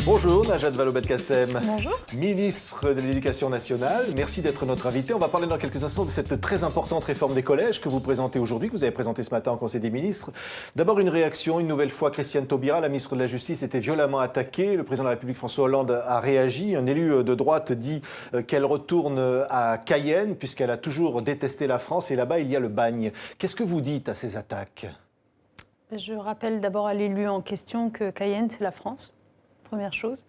Bonjour Najat Vallaud-Belkacem. Bonjour. Ministre de l'Éducation nationale, merci d'être notre invité. On va parler dans quelques instants de cette très importante réforme des collèges que vous présentez aujourd'hui, que vous avez présentée ce matin au Conseil des ministres. D'abord une réaction, une nouvelle fois, Christiane Taubira, la ministre de la Justice, était violemment attaquée. Le président de la République François Hollande a réagi. Un élu de droite dit qu'elle retourne à Cayenne puisqu'elle a toujours détesté la France et là-bas il y a le bagne. Qu'est-ce que vous dites à ces attaques ? Je rappelle d'abord à l'élu en question que Cayenne, c'est la France. Première chose.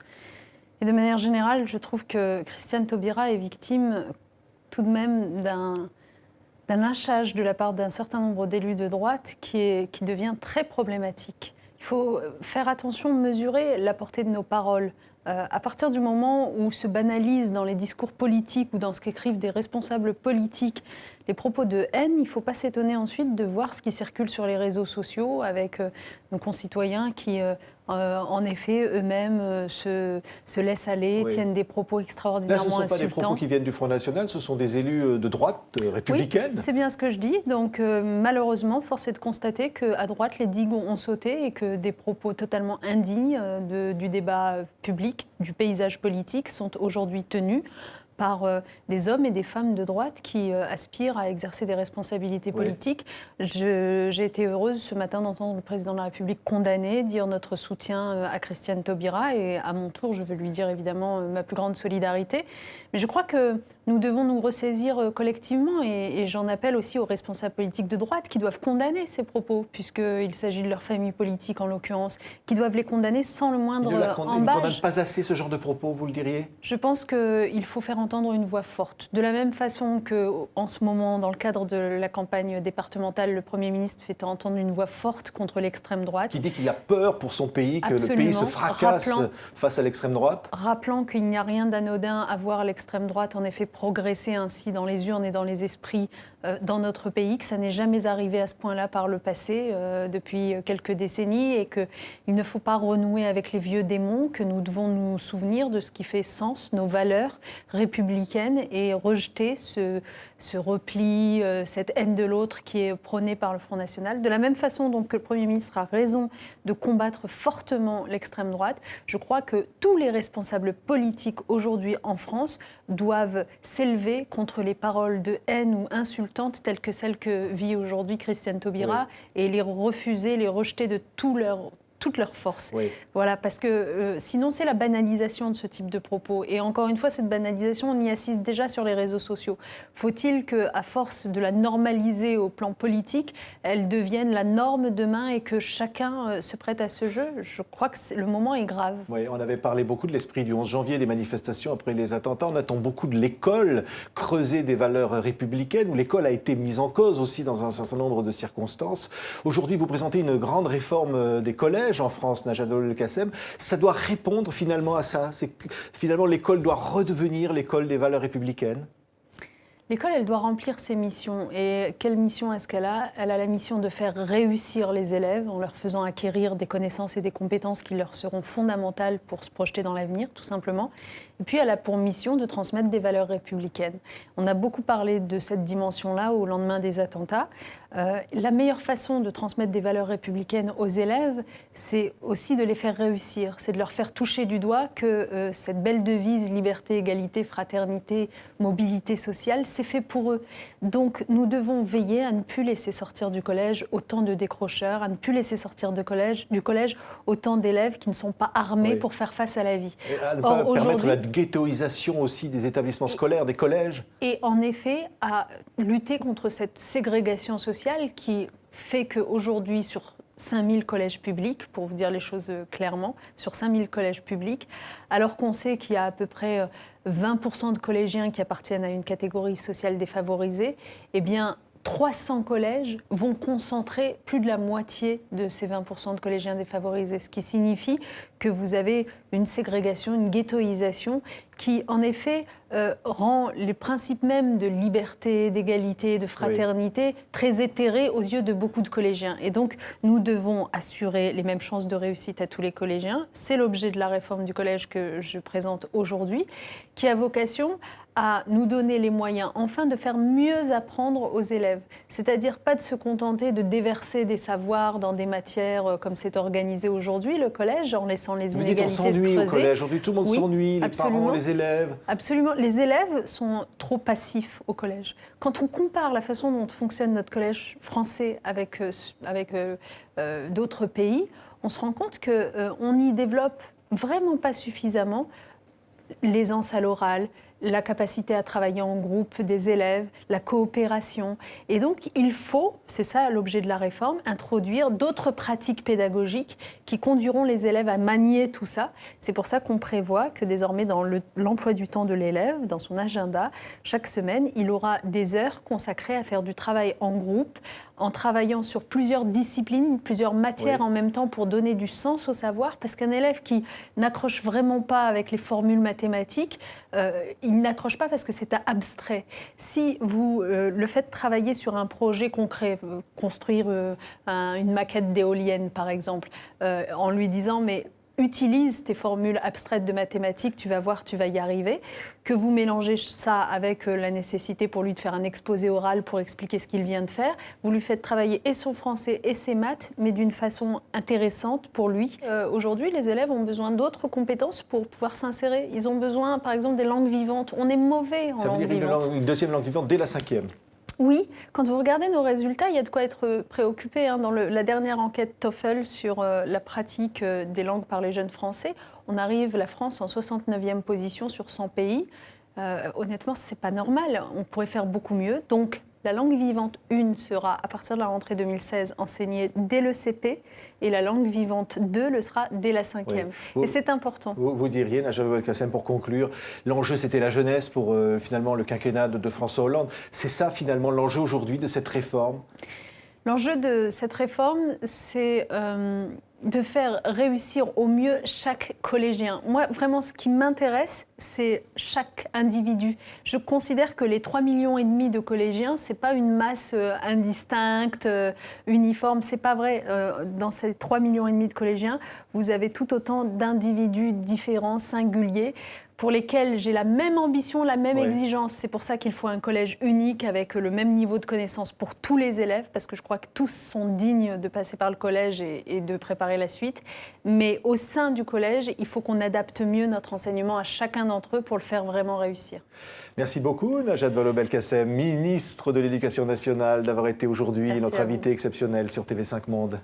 Et de manière générale, je trouve que Christiane Taubira est victime tout de même d'un lynchage de la part d'un certain nombre d'élus de droite qui devient très problématique. Il faut faire attention, mesurer la portée de nos paroles. À partir du moment où se banalisent dans les discours politiques ou dans ce qu'écrivent des responsables politiques les propos de haine, il ne faut pas s'étonner ensuite de voir ce qui circule sur les réseaux sociaux avec nos concitoyens qui, en effet, eux-mêmes se laissent aller, oui. tiennent des propos extraordinairement insultants. Là, ce ne sont pas des propos qui viennent du Front National, ce sont des élus de droite républicaine. Oui, c'est bien ce que je dis. Donc, malheureusement, force est de constater qu'à droite, les digues ont sauté et que des propos totalement indignes du débat public, du paysage politique, sont aujourd'hui tenus par des hommes et des femmes de droite qui aspirent à exercer des responsabilités politiques. Oui. J'ai été heureuse ce matin d'entendre le président de la République condamner, dire notre soutien à Christiane Taubira et à mon tour, je veux lui dire évidemment ma plus grande solidarité. Mais je crois que nous devons nous ressaisir collectivement et j'en appelle aussi aux responsables politiques de droite qui doivent condamner ces propos, puisqu'il s'agit de leur famille politique en l'occurrence, qui doivent les condamner sans le moindre embâche. Ils ne condamnent pas assez ce genre de propos, vous le diriez ? Je pense qu'il faut faire entendre une voix forte. De la même façon qu'en ce moment, dans le cadre de la campagne départementale, le Premier ministre fait entendre une voix forte contre l'extrême droite. Qui dit qu'il a peur pour son pays, que Absolument. le pays se fracasse face à l'extrême droite. Rappelant qu'il n'y a rien d'anodin à voir l'extrême droite en effet progresser ainsi dans les urnes et dans les esprits dans notre pays, que ça n'est jamais arrivé à ce point-là par le passé depuis quelques décennies et qu'il ne faut pas renouer avec les vieux démons, que nous devons nous souvenir de ce qui fait sens, nos valeurs républicaines et rejeter ce repli, cette haine de l'autre qui est prônée par le Front National. De la même façon donc que le Premier ministre a raison de combattre fortement l'extrême droite, je crois que tous les responsables politiques aujourd'hui en France doivent s'élever contre les paroles de haine ou insultantes telles que celles que vit aujourd'hui Christiane Taubira et les refuser, les rejeter de toute leur force. Oui. Voilà, parce que sinon c'est la banalisation de ce type de propos. Et encore une fois, cette banalisation, on y assiste déjà sur les réseaux sociaux. Faut-il qu'à force de la normaliser au plan politique, elle devienne la norme demain et que chacun se prête à ce jeu ? Je crois que le moment est grave. Oui, on avait parlé beaucoup de l'esprit du 11 janvier, des manifestations après les attentats. On attend beaucoup de l'école, creuser des valeurs républicaines, où l'école a été mise en cause aussi dans un certain nombre de circonstances. Aujourd'hui, vous présentez une grande réforme des collèges en France, Najat Vallaud-Belkacem. Ça doit répondre finalement à ça. Finalement, l'école doit redevenir l'école des valeurs républicaines. L'école, elle doit remplir ses missions. Et quelle mission est-ce qu'elle a ? Elle a la mission de faire réussir les élèves en leur faisant acquérir des connaissances et des compétences qui leur seront fondamentales pour se projeter dans l'avenir, tout simplement. Et puis, elle a pour mission de transmettre des valeurs républicaines. On a beaucoup parlé de cette dimension-là au lendemain des attentats. La meilleure façon de transmettre des valeurs républicaines aux élèves, c'est aussi de les faire réussir. C'est de leur faire toucher du doigt que cette belle devise liberté, égalité, fraternité, mobilité sociale, c'est fait pour eux. Donc nous devons veiller à ne plus laisser sortir du collège autant de décrocheurs, à ne plus laisser sortir du collège autant d'élèves qui ne sont pas armés pour faire face à la vie. Et à ne pas permettre la ghettoisation aussi des établissements scolaires, des collèges. Et en effet, à lutter contre cette ségrégation sociale qui fait qu'aujourd'hui, sur 5000 collèges publics, pour vous dire les choses clairement, sur 5000 collèges publics, alors qu'on sait qu'il y a à peu près 20% de collégiens qui appartiennent à une catégorie sociale défavorisée, eh bien, 300 collèges vont concentrer plus de la moitié de ces 20% de collégiens défavorisés, ce qui signifie que vous avez une ségrégation, une ghettoisation qui, en effet, rend les principes même de liberté, d'égalité, de fraternité très éthérés aux yeux de beaucoup de collégiens. Et donc, nous devons assurer les mêmes chances de réussite à tous les collégiens. C'est l'objet de la réforme du collège que je présente aujourd'hui, qui a vocation à nous donner les moyens, enfin, de faire mieux apprendre aux élèves. C'est-à-dire pas de se contenter de déverser des savoirs dans des matières comme c'est organisé aujourd'hui, le collège, en laissant les inégalités se creuser. On s'ennuie au collège. Aujourd'hui, tout le monde s'ennuie, les parents, les élèves. Absolument. Les élèves sont trop passifs au collège. Quand on compare la façon dont fonctionne notre collège français avec d'autres pays, on se rend compte qu'on n'y développe vraiment pas suffisamment l'aisance à l'oral, la capacité à travailler en groupe des élèves, la coopération. Et donc, il faut, c'est ça l'objet de la réforme, introduire d'autres pratiques pédagogiques qui conduiront les élèves à manier tout ça. C'est pour ça qu'on prévoit que désormais, dans l'emploi du temps de l'élève, dans son agenda, chaque semaine, il aura des heures consacrées à faire du travail en groupe, en travaillant sur plusieurs disciplines, plusieurs matières en même temps pour donner du sens au savoir. Parce qu'un élève qui n'accroche vraiment pas avec les formules mathématiques, il n'accroche pas parce que c'est abstrait. Si vous le faites travailler sur un projet concret, construire une maquette d'éolienne par exemple, en lui disant mais utilise tes formules abstraites de mathématiques, tu vas voir, tu vas y arriver, que vous mélangez ça avec la nécessité pour lui de faire un exposé oral pour expliquer ce qu'il vient de faire, vous lui faites travailler et son français et ses maths, mais d'une façon intéressante pour lui. Aujourd'hui, les élèves ont besoin d'autres compétences pour pouvoir s'insérer. Ils ont besoin, par exemple, des langues vivantes. On est mauvais en langue vivante. Ça veut dire une deuxième langue vivante dès la 5e. Oui, quand vous regardez nos résultats, il y a de quoi être préoccupé. Dans la dernière enquête TOEFL sur la pratique des langues par les jeunes Français, on arrive, la France, en 69e position sur 100 pays. Honnêtement, ce n'est pas normal. On pourrait faire beaucoup mieux. Donc, la langue vivante 1 sera, à partir de la rentrée 2016, enseignée dès le CP et la langue vivante 2 le sera dès la 5e. Et c'est important. Vous diriez, Najat Vallaud-Belkacem, pour conclure, l'enjeu c'était la jeunesse pour finalement le quinquennat de François Hollande. C'est ça finalement l'enjeu aujourd'hui de cette réforme? L'enjeu de cette réforme, c'est de faire réussir au mieux chaque collégien. Moi, vraiment, ce qui m'intéresse, c'est chaque individu. Je considère que les 3,5 millions de collégiens, ce n'est pas une masse indistincte, uniforme. Ce n'est pas vrai. Dans ces 3,5 millions de collégiens, vous avez tout autant d'individus différents, singuliers, pour lesquels j'ai la même ambition, la même exigence. C'est pour ça qu'il faut un collège unique avec le même niveau de connaissance pour tous les élèves, parce que je crois que tous sont dignes de passer par le collège et de préparer la suite. Mais au sein du collège, il faut qu'on adapte mieux notre enseignement à chacun d'entre eux pour le faire vraiment réussir. Merci beaucoup, Najat Vallaud-Belkacem, ministre de l'Éducation nationale, d'avoir été aujourd'hui notre invitée exceptionnelle sur TV5 Monde.